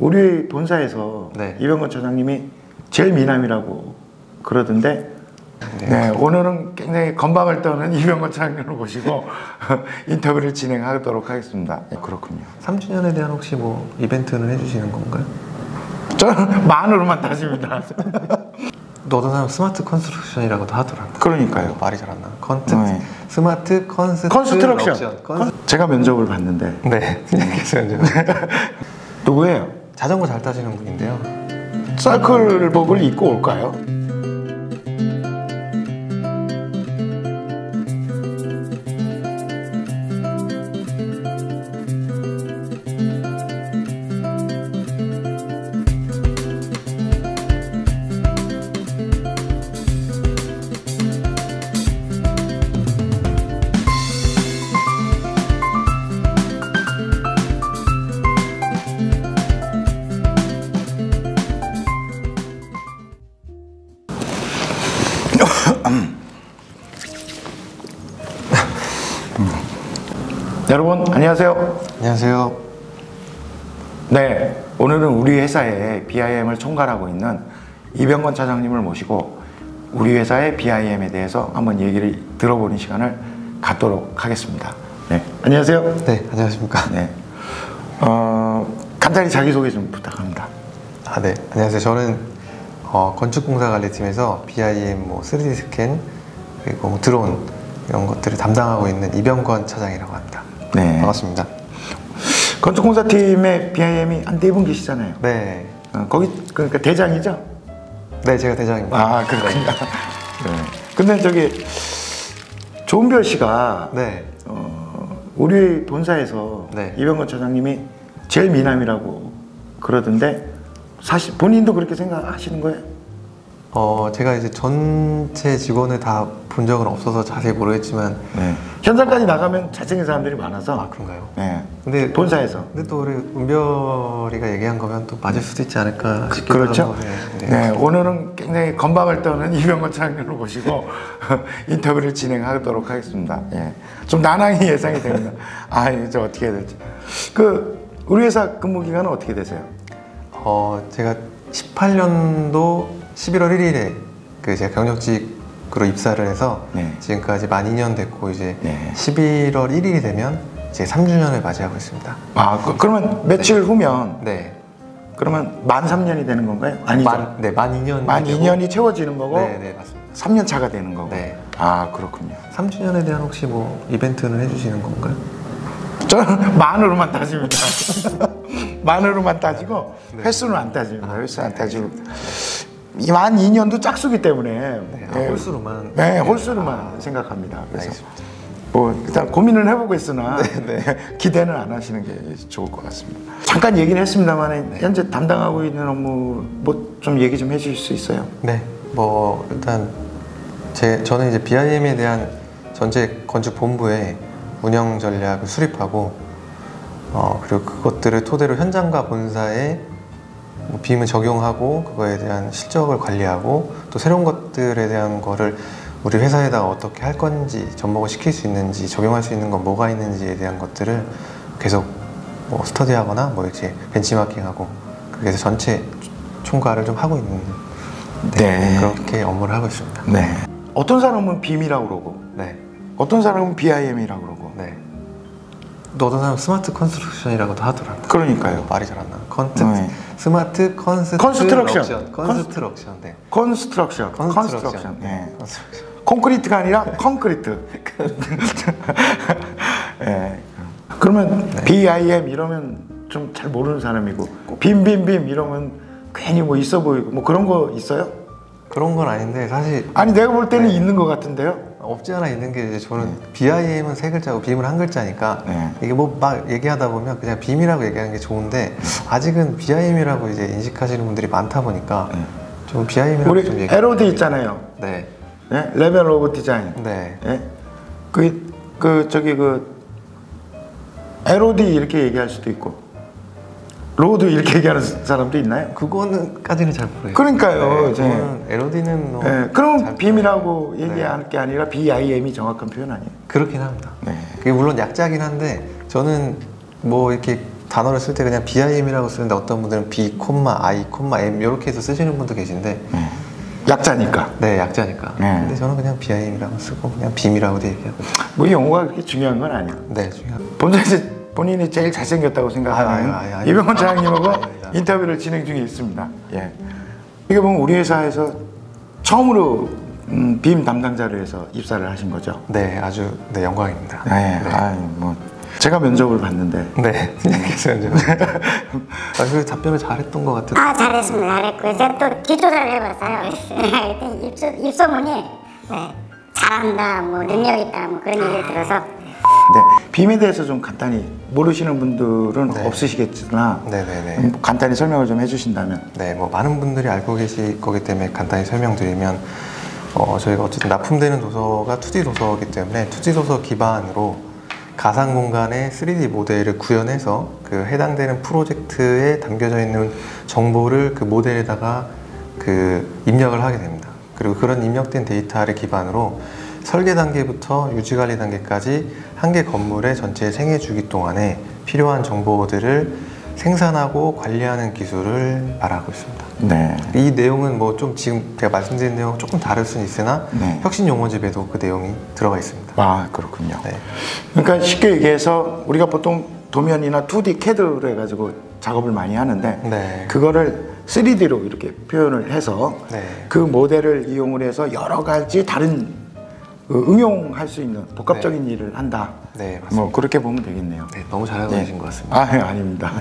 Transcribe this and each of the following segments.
우리 본사에서 네. 이병건 차장님이 제일 미남이라고 그러던데 네, 오늘은 굉장히 건방을 떠는 이병건 차장님을 모시고 인터뷰를 진행하도록 하겠습니다. 네, 그렇군요. 3주년에 대한 혹시 뭐 이벤트는 해주시는 건가요? 저는 만으로만 따집니다. 어떤 사람 스마트 컨스트럭션이라고도 하더라고요. 그러니까요. 말이 잘 안 나. 네. 스마트 컨스트럭션. 제가 면접을 봤는데. 네. 누구예요? 자전거 잘 타시는 분인데요. 사이클복을 입고 올까요? 여러분 안녕하세요. 안녕하세요. 네, 오늘은 우리 회사의 BIM을 총괄하고 있는 이병건 차장님을 모시고 우리 회사의 BIM에 대해서 한번 얘기를 들어보는 시간을 갖도록 하겠습니다. 네, 안녕하세요. 네, 안녕하십니까. 네, 간단히 자기소개 좀 부탁합니다. 네, 안녕하세요. 저는 건축공사관리팀에서 BIM, 3D 스캔, 그리고 드론 이런 것들을 담당하고 있는 이병건 차장이라고 합니다. 네, 반갑습니다. 건축공사팀의 BIM이 한 4분 계시잖아요. 네. 거기 그러니까 대장이죠? 네, 제가 대장입니다. 아, 그렇군요. 네. 근데 저기 조은별 씨가 네. 우리 본사에서 네. 이병건 차장님이 제일 미남이라고 그러던데 사실 본인도 그렇게 생각하시는 거예요? 제가 이제 전체 직원을 다 본 적은 없어서 자세히 모르겠지만 네. 현장까지 나가면 잘생긴 사람들이 많아서. 아, 그런가요? 네. 근데 본사에서. 근데 또 우리 은별이가 얘기한 거면 또 맞을 수도 있지 않을까 싶기도 그렇죠. 하고, 네. 네. 오늘은 굉장히 건방을 떠는 이병건 차장님을 모시고 인터뷰를 진행하도록 하겠습니다. 예. 좀 난항이 예상이 됩니다. 아, 이제 어떻게 해야 될지. 우리 회사 근무 기간은 어떻게 되세요? 제가 18년도 11월 1일에 제가 경력직으로 입사를 해서 네. 지금까지 만 2년 됐고 이제 네. 11월 1일이 되면 이제 3주년을 맞이하고 있습니다. 아, 그러면 며칠 후면 네. 그러면 만 3년이 되는 건가요? 아니죠. 만 2년. 만 2년이 채워지는 거고 네, 맞습니다. 3년 차가 되는 거고. 네. 아, 그렇군요. 3주년에 대한 혹시 뭐 이벤트는 해주시는 건가요? 저는 만으로만 따집니다. 만으로만 따지고 네. 횟수는 안 따집니다. 횟수 안 따지고. 만 2년도 짝수기 때문에 네, 홀수로만. 네, 홀수로만 생각합니다. 그래서 알겠습니다. 뭐 일단 고민을 해보고 있으나 기대는 안 하시는 게 좋을 것 같습니다. 잠깐 얘기는 했습니다만 현재 담당하고 있는 업무 뭐 좀 얘기 좀 해주실 수 있어요? 네, 뭐 일단 저는 이제 BIM에 대한 전체 건축 본부의 운영 전략을 수립하고 그리고 그것들을 토대로 현장과 본사에 BIM을 적용하고 그거에 대한 실적을 관리하고 또 새로운 것들에 대한 거를 우리 회사에다가 어떻게 할 건지 접목을 시킬 수 있는지 적용할 수 있는 건 뭐가 있는지에 대한 것들을 계속 뭐 스터디하거나 뭐 이렇게 벤치마킹하고 그래서 전체 총괄을 좀 하고 있는 네. 그렇게 업무를 하고 있습니다. 네. 어떤 사람은 BIM이라고 그러고 네. 어떤 사람은 BIM이라고 그러고 네. 또 어떤 사람은 스마트 컨스트럭션이라고도 하더라고요. 그러니까요. 말이 잘 안 나. 네. 스마트 컨스트럭션. 컨스트럭션. 네. 컨스트럭션. 네. 컨스트럭션. 콘크리트가 아니라 콘크리트. 네. 그러면 네. BIM 이러면 좀 잘 모르는 사람이고 빔빔빔 이러면 괜히 뭐 있어 보이고 뭐 그런 거 있어요? 그런 건 아닌데 사실 아니 내가 볼 때는 네. 있는 것 같은데요? 없지 않아 있는 게 이제 저는 BIM은 세 글자고 BIM은 한 글자니까 네. 이게 뭐 막 얘기하다 보면 그냥 BIM이라고 얘기하는 게 좋은데 아직은 BIM이라고 이제 인식하시는 분들이 많다 보니까 좀 BIM이라고 우리 좀 얘기. LOD 있잖아요. 네. 네? 레벨 오브 디자인. 네. 네? LOD 이렇게 얘기할 수도 있고 로드 이렇게 얘기하는 사람도 있나요? 그거는까지는 잘 모르겠어요. 그러니까요. 네, 그거는 LOD는 뭐 네, 그럼 BIM이라고 네. 얘기할 게 아니라 BIM이 정확한 표현 아니에요? 그렇긴 합니다. 네. 그게 물론 약자긴 한데 저는 뭐 이렇게 단어를 쓸 때 그냥 BIM이라고 쓰는데 어떤 분들은 B, I, M 이렇게 해서 쓰시는 분도 계신데 약자니까. 네, 약자니까. 네. 근데 저는 그냥 BIM이라고 쓰고 그냥 BIM이라고도 얘기하고. 뭐 영어가 그렇게 중요한 건 아니야. 네, 중요합니다. 본인이 제일 잘생겼다고 생각하는 아유, 이병헌 차장님하고 아닙니다. 인터뷰를 진행 중에 있습니다. 예. 이게 보면 우리 회사에서 처음으로 빔 담당자로 해서 입사를 하신 거죠? 네, 아주 네, 영광입니다. 네. 네. 뭐 제가 면접을 봤는데. 네, 그래서 이제 그 답변을 잘했던 것 같아요. 아, 잘했습니다. 잘했고 제가 또 뒷조사를 해봤어요. 입소문이 네, 잘한다, 뭐 능력 있다, 뭐 그런 얘기를 들어서. 네, 빔에 대해서 좀 간단히 모르시는 분들은 네. 없으시겠으나 네네네. 간단히 설명을 좀 해주신다면. 네, 뭐 많은 분들이 알고 계실 거기 때문에 간단히 설명드리면 저희가 어쨌든 납품되는 도서가 2D 도서이기 때문에 2D 도서 기반으로 가상 공간의 3D 모델을 구현해서 그 해당되는 프로젝트에 담겨져 있는 정보를 그 모델에다가 그 입력을 하게 됩니다. 그리고 그런 입력된 데이터를 기반으로 설계 단계부터 유지 관리 단계까지 한 개 건물의 전체 생애 주기 동안에 필요한 정보들을 생산하고 관리하는 기술을 말하고 있습니다. 네. 이 내용은 뭐 좀 지금 제가 말씀드린 내용 조금 다를 수는 있으나 네. 혁신 용어집에도 그 내용이 들어가 있습니다. 아, 그렇군요. 네. 그러니까 쉽게 얘기해서 우리가 보통 도면이나 2D CAD로 해가지고 작업을 많이 하는데 네. 그거를 3D로 이렇게 표현을 해서 네. 그 모델을 이용을 해서 여러 가지 다른 응용할 수 있는 복합적인 일을 한다. 네, 맞습니다. 뭐 그렇게 보면 되겠네요. 네, 너무 잘하고 네. 계신 것 같습니다. 아, 네, 아닙니다.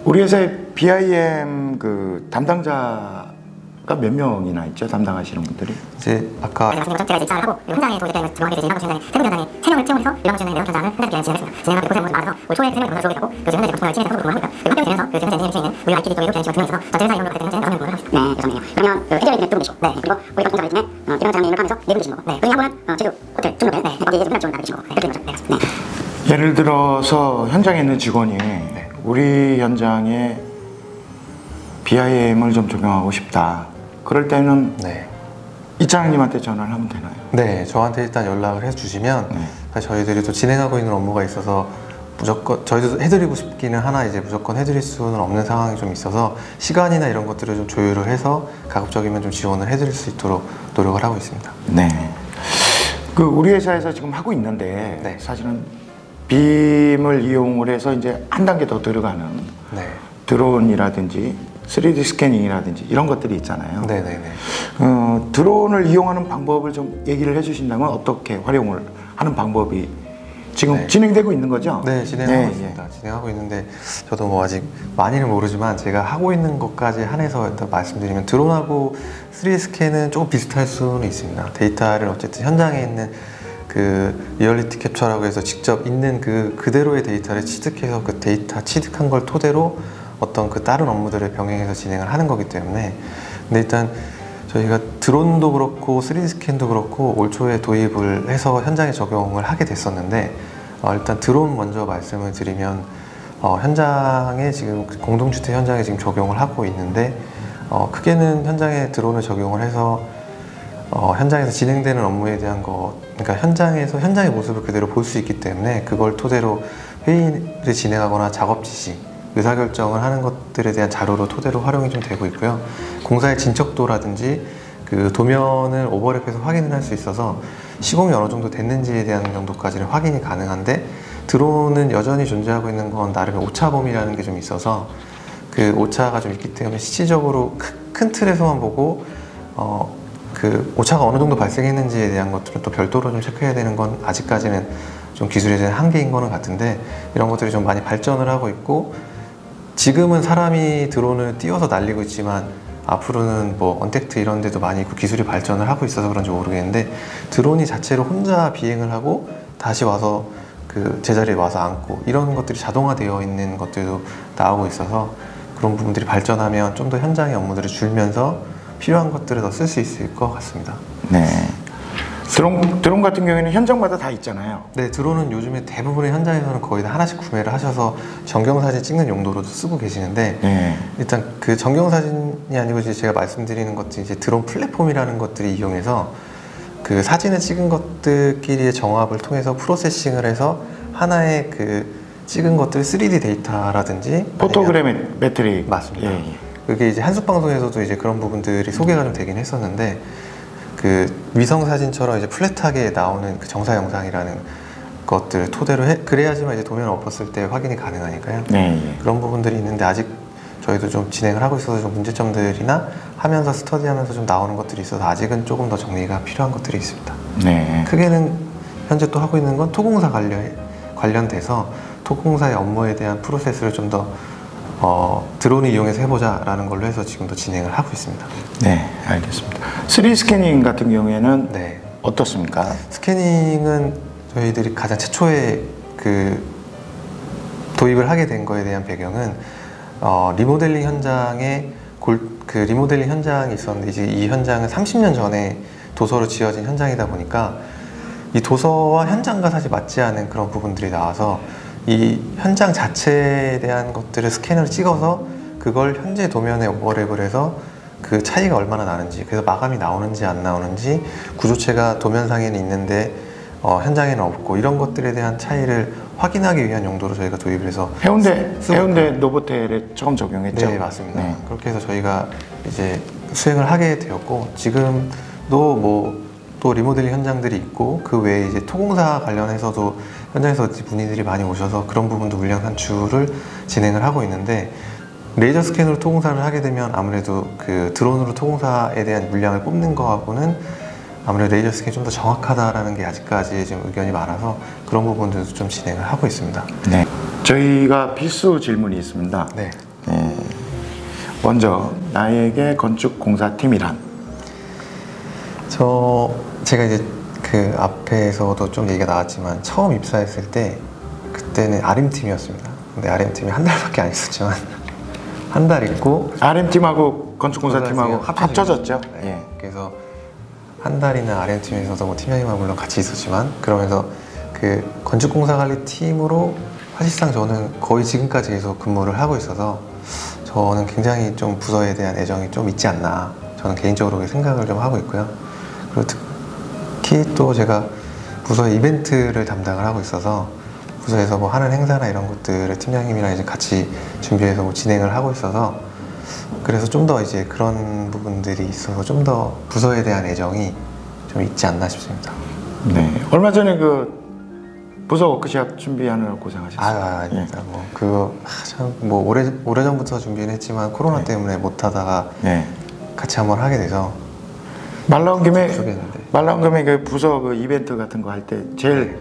우리 회사에 BIM 그 담당자가 몇 명이나 있죠? 담당하시는 분들이? 이제 아까 제가 입사를 하고 현장에 도저히 들어가게 되지 현장에 세무 현장에 3명을 채용해서 일반 현장에 내용 현장을 현장 진행했습니다. 진행하고 고생 많아서 올 초에 3명이 들어오게 되고 그 현장에 건축을 진행해서 근무를 하고 있고요. 그리고 합격이 되면서 그 현장에 있는 우리 IT 쪽에 이렇게 진행해서 전체 회사 이용료가 되는 현장에 6명 근무를 하고 있습니다. 네, 그렇네요. 그러면 그 해결이 두 분 계시고, 네, 그리고 우리 건축자 중에 이런 장님을 하면서 4분 계신 거고, 네, 그중에 한 분은 제주 호텔 중로벨, 네, 거기에 이제 지원을 나가신 거고, 네, 그렇게 되는 거죠. 네, 네. 예를 들어서 현장에 있는 직원이 우리 현장에 BIM을 좀 적용하고 싶다. 그럴 때는 네. 이차장님한테 전화를 하면 되나요? 네, 저한테 일단 연락을 해주시면 네. 사실 저희들이 또 진행하고 있는 업무가 있어서 무조건 저희도 해드리고 싶기는 하나 이제 무조건 해드릴 수는 없는 상황이 좀 있어서 시간이나 이런 것들을 좀 조율을 해서 가급적이면 좀 지원을 해드릴 수 있도록 노력을 하고 있습니다. 네. 그 우리 회사에서 지금 하고 있는데 네. 사실은 빔을 이용을 해서 이제 한 단계 더 들어가는 네, 드론이라든지 3D 스캐닝이라든지 이런 것들이 있잖아요. 네네네. 드론을 이용하는 방법을 좀 얘기를 해주신다면 어떻게 활용을 하는 방법이 지금 네. 진행되고 있는 거죠? 네, 진행하고 네, 있습니다. 진행하고 있는데 저도 뭐 아직 많이는 모르지만 제가 하고 있는 것까지 한해서 일단 말씀드리면 드론하고 3D 스캔은 조금 비슷할 수는 있습니다. 데이터를 어쨌든 현장에 있는 그 리얼리티 캡처라고 해서 직접 있는 그 그대로의 데이터를 취득해서 그 데이터 취득한 걸 토대로 어떤 그 다른 업무들을 병행해서 진행을 하는 거기 때문에 근데 일단 저희가 드론도 그렇고 3D 스캔도 그렇고 올 초에 도입을 해서 현장에 적용을 하게 됐었는데 일단 드론 먼저 말씀을 드리면 현장에 지금 공동주택 현장에 지금 적용을 하고 있는데 크게는 현장에 드론을 적용을 해서 현장에서 진행되는 업무에 대한 그러니까 현장에서 현장의 모습을 그대로 볼 수 있기 때문에 그걸 토대로 회의를 진행하거나 작업 지시 의사결정을 하는 것들에 대한 자료로 토대로 활용이 좀 되고 있고요. 공사의 진척도라든지 그 도면을 오버랩해서 확인을 할 수 있어서 시공이 어느 정도 됐는지에 대한 정도까지는 확인이 가능한데 드론은 여전히 존재하고 있는 건 나름의 오차범위라는 게 좀 있어서 그 오차가 좀 있기 때문에 실질적으로 큰 틀에서만 보고 그 오차가 어느 정도 발생했는지에 대한 것들은 또 별도로 좀 체크해야 되는 건 아직까지는 좀 기술에 대한 한계인 거는 같은데 이런 것들이 좀 많이 발전을 하고 있고 지금은 사람이 드론을 띄워서 날리고 있지만 앞으로는 뭐 언택트 이런 데도 많이 있고 기술이 발전을 하고 있어서 그런지 모르겠는데 드론이 자체로 혼자 비행을 하고 다시 와서 그 제자리에 와서 앉고 이런 것들이 자동화되어 있는 것들도 나오고 있어서 그런 부분들이 발전하면 좀 더 현장의 업무들을 줄면서 필요한 것들을 더 쓸 수 있을 것 같습니다. 네. 드론 같은 경우에는 현장마다 다 있잖아요. 네, 드론은 요즘에 대부분의 현장에서는 거의 다 하나씩 구매를 하셔서 전경사진 찍는 용도로도 쓰고 계시는데 네. 일단 그 전경사진이 아니고 이제 제가 말씀드리는 것들이 이제 드론 플랫폼이라는 것들이 이용해서 그 사진을 찍은 것들끼리의 정합을 통해서 프로세싱을 해서 하나의 그 찍은 것들 3D 데이터라든지 포토그래메 배터리 맞습니다. 예, 예. 그게 이제 한숲 방송에서도 이제 그런 부분들이 소개가 좀 되긴 했었는데 그 위성 사진처럼 이제 플랫하게 나오는 그 정사 영상이라는 것들을 토대로 그래야지만 이제 도면을 엎었을 때 확인이 가능하니까요. 네, 예. 그런 부분들이 있는데 아직 저희도 좀 진행을 하고 있어서 좀 문제점들이나 하면서 스터디하면서 좀 나오는 것들이 있어서 아직은 조금 더 정리가 필요한 것들이 있습니다. 네. 크게는 현재 또 하고 있는 건 토공사 관련돼서 토공사의 업무에 대한 프로세스를 좀 더 드론을 이용해서 해보자라는 걸로 해서 지금도 진행을 하고 있습니다. 네, 알겠습니다. 3D 스캐닝 같은 경우에는 네. 어떻습니까? 스캐닝은 저희들이 가장 최초에 그 도입을 하게 된 거에 대한 배경은 리모델링 현장에 그 리모델링 현장이 있었는데 이제 이 현장은 30년 전에 도서로 지어진 현장이다 보니까 이 도서와 현장과 사실 맞지 않은 그런 부분들이 나와서 이 현장 자체에 대한 것들을 스캐너로 찍어서 그걸 현재 도면에 오버랩을 해서 그 차이가 얼마나 나는지, 그래서 마감이 나오는지 안 나오는지, 구조체가 도면상에는 있는데 현장에는 없고, 이런 것들에 대한 차이를 확인하기 위한 용도로 저희가 도입을 해서 해운대 노보텔에 처음 적용했죠? 네, 맞습니다. 네. 그렇게 해서 저희가 이제 수행을 하게 되었고, 지금도 뭐 또 리모델링 현장들이 있고, 그 외에 이제 토공사 관련해서도 현장에서 문의들이 많이 오셔서 그런 부분도 물량 산출을 진행을 하고 있는데, 레이저 스캔으로 토공사를 하게 되면 아무래도 그 드론으로 토공사에 대한 물량을 뽑는 거하고는 아무래도 레이저 스캔이 좀 더 정확하다라는 게 아직까지 지금 의견이 많아서 그런 부분들도 좀 진행을 하고 있습니다. 네. 저희가 필수 질문이 있습니다. 네. 네. 먼저 나에게 건축공사팀이란? 제가 이제 그 앞에서도 좀 얘기가 나왔지만 처음 입사했을 때 그때는 RM팀이었습니다. 근데 RM팀이 한 달밖에 안 있었지만 한 달 있고 RM팀하고 건축공사팀하고 합쳐졌죠? 네. 예. 그래서 한 달이나 RM팀에서도 뭐 팀장님하고 물론 같이 있었지만, 그러면서 그 건축공사관리팀으로 사실상 저는 거의 지금까지 계속 근무를 하고 있어서 저는 굉장히 좀 부서에 대한 애정이 좀 있지 않나, 저는 개인적으로 그렇게 생각을 좀 하고 있고요. 그리고 특히 또 제가 부서의 이벤트를 담당을 하고 있어서 부서에서 뭐 하는 행사나 이런 것들을 팀장님이랑 이제 같이 준비해서 뭐 진행을 하고 있어서, 그래서 좀 더 이제 그런 부분들이 있어서 좀 더 부서에 대한 애정이 좀 있지 않나 싶습니다. 네. 얼마 전에 그 부서 워크샵 준비하느라 고생하셨어요. 아닙니다. 뭐 그거 참 뭐 오래 전부터 준비는 했지만 코로나 네. 때문에 못 하다가 네. 같이 한번 하게 돼서 말 나온 김에 좋겠는데. 그 부서 그 이벤트 같은 거 할 때 제일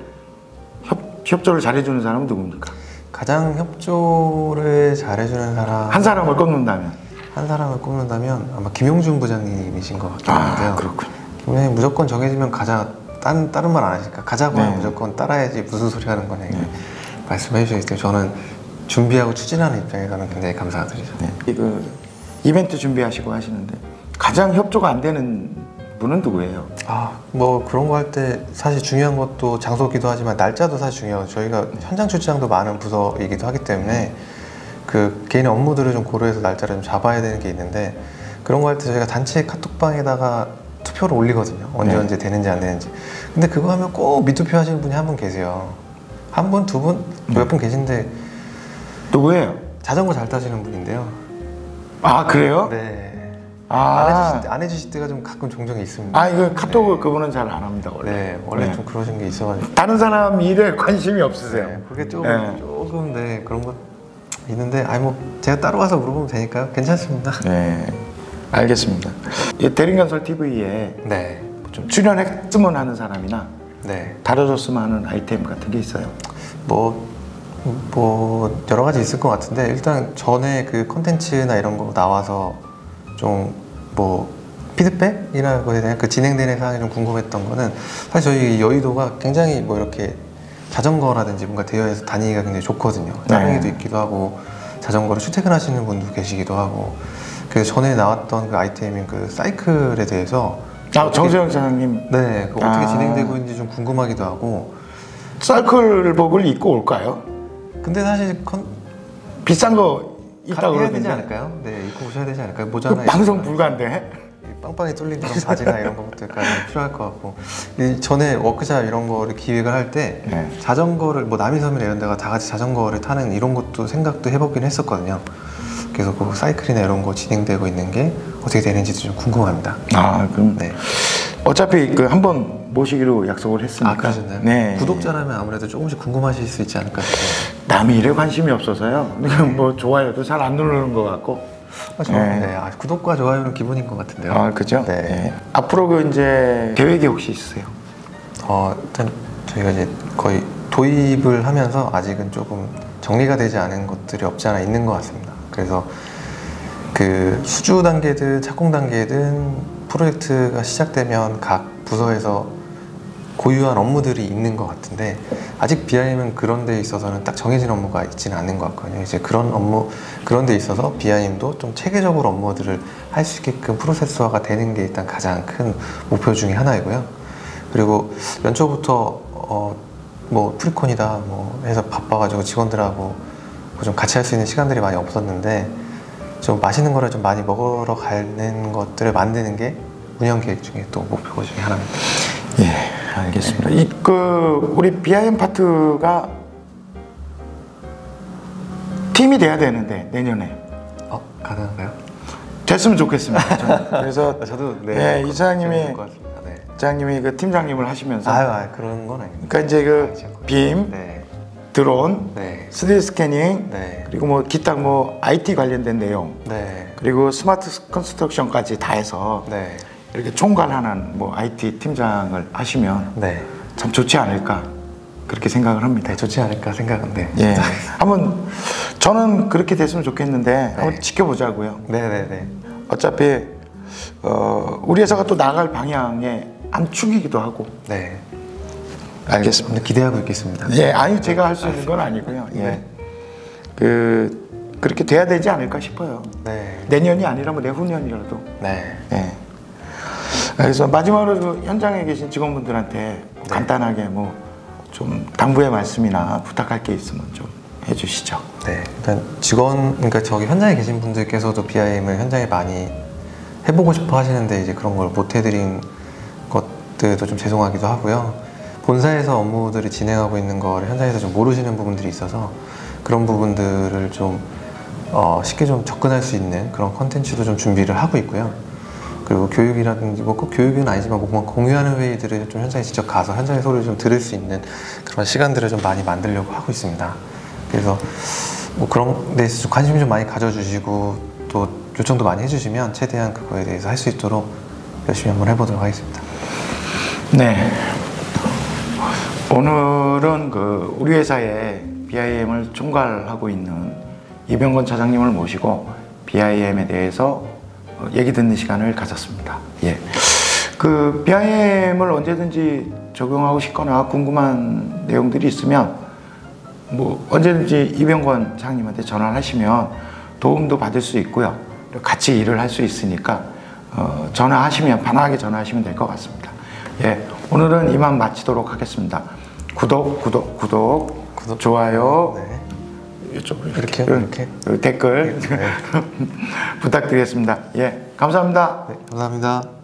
협조를 잘해주는 사람은 누굽니까? 가장 협조를 잘해주는 사람 한 사람을 꼽는다면? 한 사람을 꼽는다면 아마 김용준 부장님이신 것 같긴 한데요. 그렇군요. 김용준이 무조건 정해지면 가자, 다른 말 안 하시니까 가자고 하면 네. 무조건 따라야지 무슨 소리 하는 거냐 말씀해 주시기 때문에 저는 준비하고 추진하는 입장에서는 굉장히 감사가 드리죠. 네. 그 이벤트 준비하시고 하시는데 가장 협조가 안 되는 분은 누구예요? 뭐 그런 거 할 때 사실 중요한 것도 장소기도 하지만 날짜도 사실 중요하고, 저희가 현장 출장도 많은 부서이기도 하기 때문에 그 개인의 업무들을 좀 고려해서 날짜를 좀 잡아야 되는 게 있는데, 그런 거 할 때 저희가 단체 카톡방에다가 투표를 올리거든요. 언제 되는지 안 되는지. 근데 그거 하면 꼭 미투표 하시는 분이 한 분 계세요. 한 분, 두 분, 몇 분 계신데 누구예요? 자전거 잘 타시는 분인데요. 아, 그래요? 네. 아, 안 해주실 때가 좀 가끔 종종 있습니다. 이거 카톡을 그분은 잘 안 합니다, 원래. 네, 원래 네. 좀 그러신 게 있어가지고. 다른 사람 일에 관심이 없으세요. 네, 그게 조금 그런 거 있는데, 뭐 제가 따로 가서 물어보면 되니까요. 괜찮습니다. 네, 알겠습니다. 이 대림건설 TV에 네, 좀 출연했으면 하는 사람이나 네. 다뤄줬으면 하는 아이템 같은 게 있어요. 뭐 여러 가지 있을 것 같은데, 일단 전에 그 콘텐츠나 이런 거 나와서 좀 뭐 피드백이나 거에 대한 그 진행되는 사항이 좀 궁금했던 거는, 사실 저희 여의도가 굉장히 뭐 이렇게 자전거라든지 뭔가 대여해서 다니기가 굉장히 좋거든요. 따릉이도 있기도 하고 자전거로 출퇴근하시는 분도 계시기도 하고. 그래서 전에 나왔던 그 아이템인 그 사이클에 대해서 정재영 사장님. 네, 그 어떻게 진행되고 있는지 좀 궁금하기도 하고. 사이클복을 입고 올까요? 근데 사실 비싼 거 있다고 해야 그러던데. 되지 않을까요? 네, 입고 오셔야 되지 않을까요? 그 모자나 방송 불가인데. 빵빵히 뚫린 그런 바지나 이런 것들까지 필요할 것 같고 전에 워크샵 이런 거를 기획을 할 때 네. 자전거를 뭐 남이섬이나 이런 데가 다 같이 자전거를 타는 이런 것도 생각도 해보긴 했었거든요. 그래서 그 사이클이나 이런 거 진행되고 있는 게 어떻게 되는지도 좀 궁금합니다. 아, 그럼 네. 어차피 그 한번 모시기로 약속을 했으니까. 아, 그러셨나요? 네. 구독자라면 아무래도 조금씩 궁금하실 수 있지 않을까 싶어요. 남이 일에 관심이 없어서요. 뭐 좋아요도 잘 안 누르는 것 같고. 네. 네. 아, 구독과 좋아요는 기본인 것 같은데요. 아, 그죠? 네. 네. 앞으로 그 이제 계획이 혹시 있으세요? 일단 저희가 이제 거의 도입을 하면서 아직은 조금 정리가 되지 않은 것들이 없지 않아 있는 것 같습니다. 그래서 그 수주 단계든 착공 단계든 프로젝트가 시작되면 각 부서에서 고유한 업무들이 있는 것 같은데 아직 BIM은 그런 데 있어서는 딱 정해진 업무가 있지는 않는 것 같거든요. 이제 그런 데 있어서 BIM도 좀 체계적으로 업무들을 할 수 있게끔 프로세스화가 되는 게 일단 가장 큰 목표 중에 하나이고요. 그리고 연초부터 뭐 프리콘이다 뭐 해서 바빠가지고 직원들하고 좀 같이 할 수 있는 시간들이 많이 없었는데 좀 맛있는 거를 좀 많이 먹으러 가는 것들을 만드는 게 운영 계획 중에 또 목표 중에 하나입니다. 예, 알겠습니다. 우리 BIM 파트가 팀이 돼야 되는데 내년에 가능한가요? 됐으면 좋겠습니다. 저는. 그래서 저도 네, 이사장님이 네. 이사장님이 그 팀장님을 하시면서 그런 건 아닙니다. 그러니까 이제 그 빔, 네. 드론, 네. 3D 스캐닝, 네. 그리고 뭐 기타 뭐 IT 관련된 내용, 네. 그리고 스마트 컨스트럭션까지 다 해서 네. 이렇게 총괄하는 뭐 IT 팀장을 하시면 네. 참 좋지 않을까 그렇게 생각을 합니다. 네, 좋지 않을까 생각은데. 예, 한번 저는 그렇게 됐으면 좋겠는데 한번 네. 지켜보자고요. 네네네. 어차피 우리 회사가 또 나갈 방향의 한 축이기도 하고. 네. 알겠습니다. 기대하고 있겠습니다. 예, 아니 제가 할 수 있는 건 아니고요. 예, 네. 그렇게 돼야 되지 않을까 싶어요. 네. 내년이 아니라면 내후년이라도. 네. 예. 그래서 마지막으로 그 현장에 계신 직원분들한테 간단하게 뭐 좀 당부의 말씀이나 부탁할 게 있으면 좀 해주시죠. 네. 일단 그러니까 저기 현장에 계신 분들께서도 BIM을 현장에 많이 해보고 싶어 하시는데 이제 그런 걸 못 해드린 것들도 좀 죄송하기도 하고요. 본사에서 업무들을 진행하고 있는 거를 현장에서 좀 모르시는 부분들이 있어서 그런 부분들을 좀 쉽게 좀 접근할 수 있는 그런 컨텐츠도 좀 준비를 하고 있고요. 그리고 교육이라든지 뭐 꼭 교육은 아니지만 뭐 공유하는 회의들을 좀 현장에 직접 가서 현장의 소리를 좀 들을 수 있는 그런 시간들을 좀 많이 만들려고 하고 있습니다. 그래서 뭐 그런 데 있어서 관심 좀 많이 가져주시고 또 요청도 많이 해주시면 최대한 그거에 대해서 할 수 있도록 열심히 한번 해보도록 하겠습니다. 네. 오늘은 우리 회사의 BIM을 총괄하고 있는 이병건 차장님을 모시고 BIM에 대해서 얘기 듣는 시간을 가졌습니다. 예. BIM을 언제든지 적용하고 싶거나 궁금한 내용들이 있으면 뭐 언제든지 이병건 차장님한테 전화를 하시면 도움도 받을 수 있고요. 같이 일을 할 수 있으니까 전화하시면 편하게 전화하시면 될 것 같습니다. 예. 오늘은 이만 마치도록 하겠습니다. 구독, 좋아요, 네. 이쪽으로 이렇게 댓글 부탁드리겠습니다. 예, 감사합니다. 네, 감사합니다.